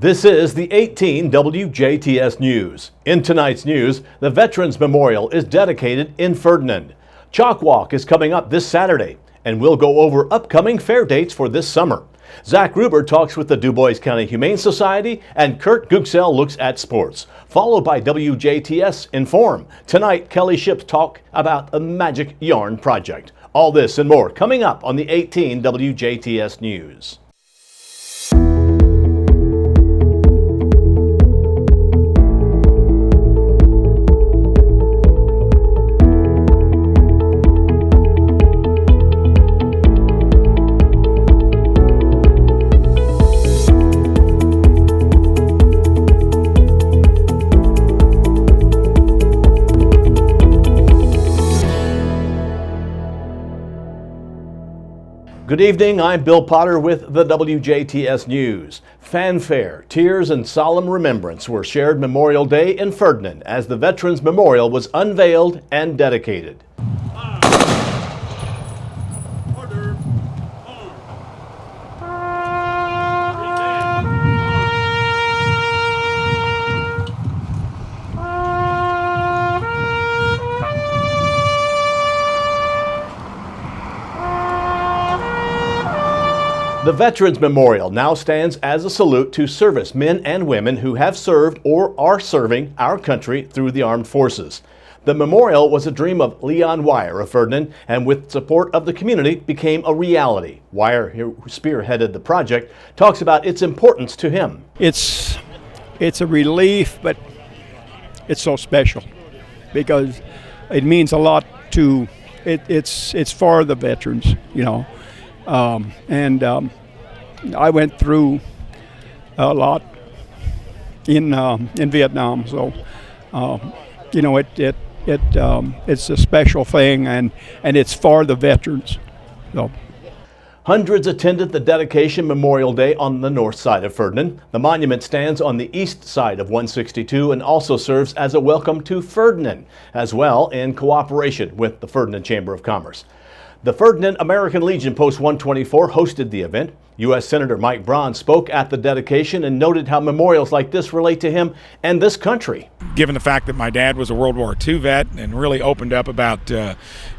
This is the 18 WJTS News. In tonight's news, the Veterans Memorial is dedicated in Ferdinand. Chalk Walk is coming up this Saturday, and we'll go over upcoming fair dates for this summer. Zach Ruber talks with the Du Bois County Humane Society, and Kurt Guxell looks at sports, followed by WJTS Inform. Tonight, Kelly Ships talk about a magic yarn project. All this and more coming up on the 18 WJTS News. Good evening, I'm Bill Potter with the WJTS News. Fanfare, tears, and solemn remembrance were shared Memorial Day in Ferdinand as the Veterans Memorial was unveiled and dedicated. The Veterans Memorial now stands as a salute to servicemen and women who have served or are serving our country through the armed forces. The memorial was a dream of Leon Wire of Ferdinand, and with support of the community became a reality. Wire, who spearheaded the project, talks about its importance to him. It's a relief, but it's so special because it means a lot to it's for the veterans, you know. I went through a lot in Vietnam, so you know it's a special thing, and it's for the veterans. So. Hundreds attended the dedication Memorial Day on the north side of Ferdinand. The monument stands on the east side of 162 and also serves as a welcome to Ferdinand, as well in cooperation with the Ferdinand Chamber of Commerce. The Ferdinand American Legion Post 124 hosted the event. U.S. Senator Mike Braun spoke at the dedication and noted how memorials like this relate to him and this country. Given the fact that my dad was a World War II vet and really opened up about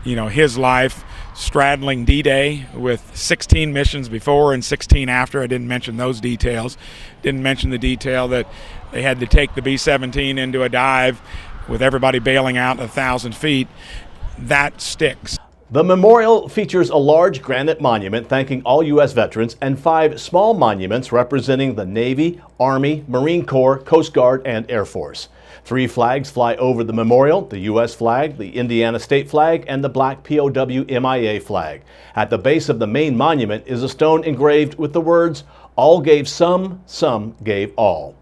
his life straddling D-Day with 16 missions before and 16 after. I didn't mention those details. Didn't mention the detail that they had to take the B-17 into a dive with everybody bailing out 1,000 feet. That sticks. The memorial features a large granite monument thanking all U.S. veterans and 5 small monuments representing the Navy, Army, Marine Corps, Coast Guard, and Air Force. 3 flags fly over the memorial: the U.S. flag, the Indiana state flag, and the black POW MIA flag. At the base of the main monument is a stone engraved with the words, "All gave some gave all."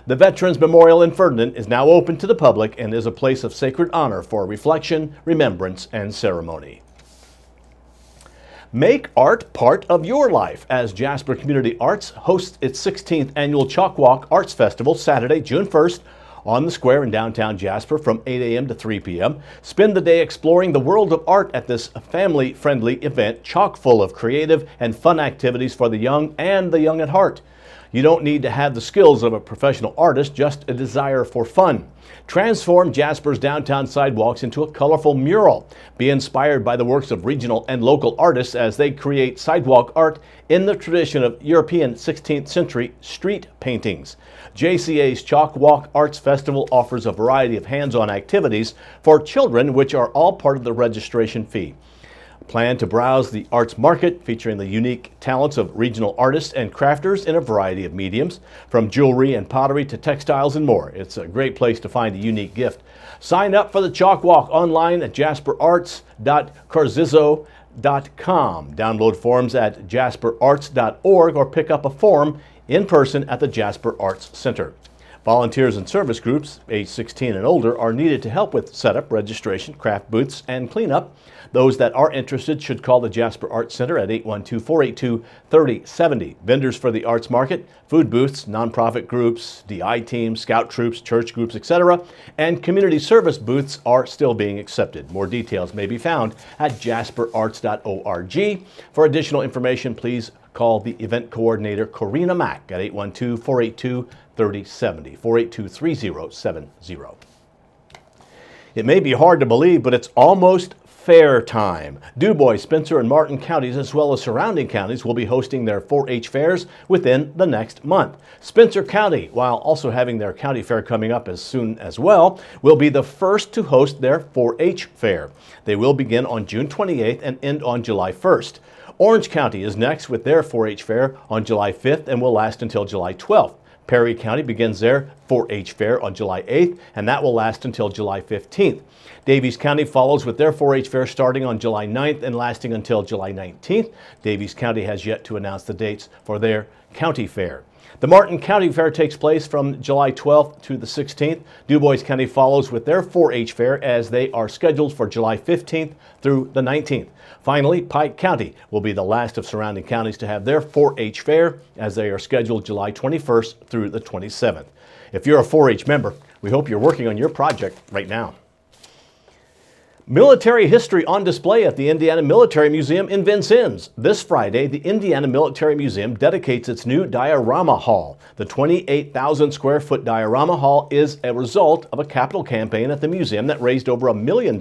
The Veterans Memorial in Ferdinand is now open to the public and is a place of sacred honor for reflection, remembrance, and ceremony. Make art part of your life as Jasper Community Arts hosts its 16th annual Chalk Walk Arts Festival Saturday, June 1st on the square in downtown Jasper from 8 a.m. to 3 p.m. Spend the day exploring the world of art at this family-friendly event chock full of creative and fun activities for the young and the young at heart. You don't need to have the skills of a professional artist, just a desire for fun. Transform Jasper's downtown sidewalks into a colorful mural. Be inspired by the works of regional and local artists as they create sidewalk art in the tradition of European 16th century street paintings. JCA's Chalk Walk Arts Festival offers a variety of hands-on activities for children, which are all part of the registration fee. Plan to browse the arts market featuring the unique talents of regional artists and crafters in a variety of mediums, from jewelry and pottery to textiles and more. It's a great place to find a unique gift. Sign up for the Chalk Walk online at jasperarts.carzizzo.com. Download forms at jasperarts.org or pick up a form in person at the Jasper Arts Center. Volunteers and service groups, age 16 and older, are needed to help with setup, registration, craft booths, and cleanup. Those that are interested should call the Jasper Arts Center at 812-482-3070. Vendors for the arts market, food booths, nonprofit groups, DI teams, scout troops, church groups, etc., and community service booths are still being accepted. More details may be found at jasperarts.org. For additional information, please call the event coordinator, Corina Mack, at 812-482-3070, 482-3070. It may be hard to believe, but it's almost fair time. DuBois, Spencer, and Martin counties, as well as surrounding counties, will be hosting their 4-H fairs within the next month. Spencer County, while also having their county fair coming up as soon as well, will be the first to host their 4-H fair. They will begin on June 28th and end on July 1st. Orange County is next with their 4-H fair on July 5th and will last until July 12th. Perry County begins their 4-H fair on July 8th, and that will last until July 15th. Davies County follows with their 4-H fair starting on July 9th and lasting until July 19th. Davies County has yet to announce the dates for their county fair. The Martin County Fair takes place from July 12th to the 16th. DuBois County follows with their 4-H fair as they are scheduled for July 15th through the 19th. Finally, Pike County will be the last of surrounding counties to have their 4-H fair as they are scheduled July 21st through the 27th. If you're a 4-H member, we hope you're working on your project right now. Military history on display at the Indiana Military Museum in Vincennes. This Friday, the Indiana Military Museum dedicates its new diorama hall. The 28,000 square foot diorama hall is a result of a capital campaign at the museum that raised over $1 million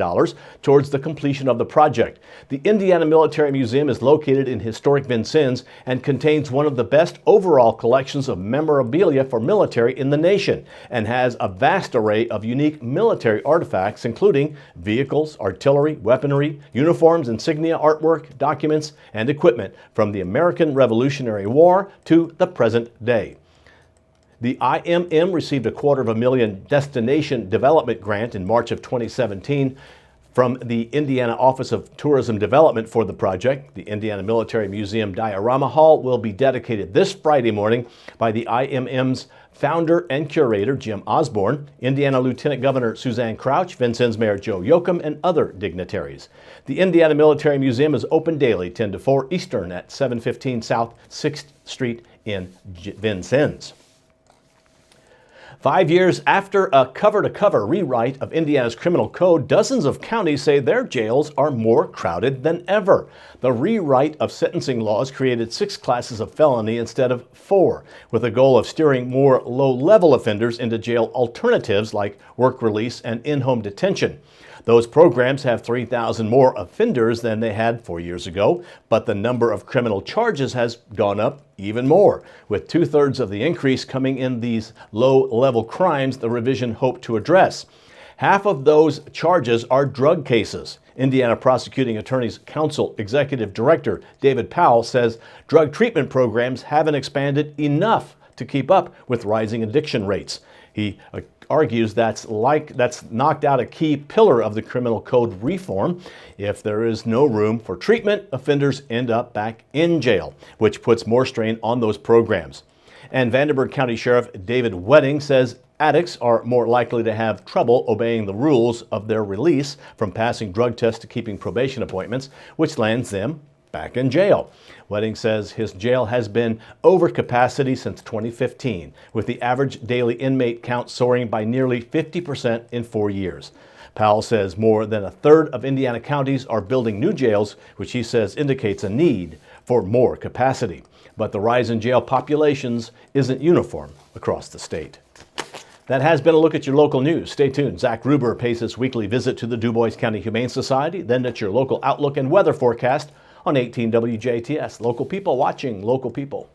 towards the completion of the project. The Indiana Military Museum is located in historic Vincennes and contains one of the best overall collections of memorabilia for military in the nation and has a vast array of unique military artifacts, including vehicles, artillery, weaponry, uniforms, insignia, artwork, documents, and equipment from the American Revolutionary War to the present day. The IMM received a $250,000 Destination Development Grant in March of 2017 from the Indiana Office of Tourism Development for the project. The Indiana Military Museum Diorama Hall will be dedicated this Friday morning by the IMM's founder and curator, Jim Osborne, Indiana Lieutenant Governor Suzanne Crouch, Vincennes Mayor Joe Yoakum, and other dignitaries. The Indiana Military Museum is open daily 10 to 4 Eastern at 715 South 6th Street in Vincennes. 5 years after a cover-to-cover rewrite of Indiana's criminal code, dozens of counties say their jails are more crowded than ever. The rewrite of sentencing laws created 6 classes of felony instead of 4, with the goal of steering more low-level offenders into jail alternatives like work release and in-home detention. Those programs have 3,000 more offenders than they had 4 years ago, but the number of criminal charges has gone up even more, with 2/3 of the increase coming in these low-level crimes the revision hoped to address. Half of those charges are drug cases. Indiana Prosecuting Attorneys Council Executive Director David Powell says drug treatment programs haven't expanded enough to keep up with rising addiction rates. He argues that's knocked out a key pillar of the criminal code reform. If there is no room for treatment, offenders end up back in jail, which puts more strain on those programs. And Vanderburgh County Sheriff David Wedding says addicts are more likely to have trouble obeying the rules of their release, from passing drug tests to keeping probation appointments, which lands them back in jail. Wedding says his jail has been over capacity since 2015, with the average daily inmate count soaring by nearly 50% in 4 years. Powell says more than 1/3 of Indiana counties are building new jails, which he says indicates a need for more capacity. But the rise in jail populations isn't uniform across the state. That has been a look at your local news. Stay tuned. Zach Ruber pays his weekly visit to the DuBois County Humane Society. Then at your local outlook and weather forecast on 18 WJTS. Local people watching local people.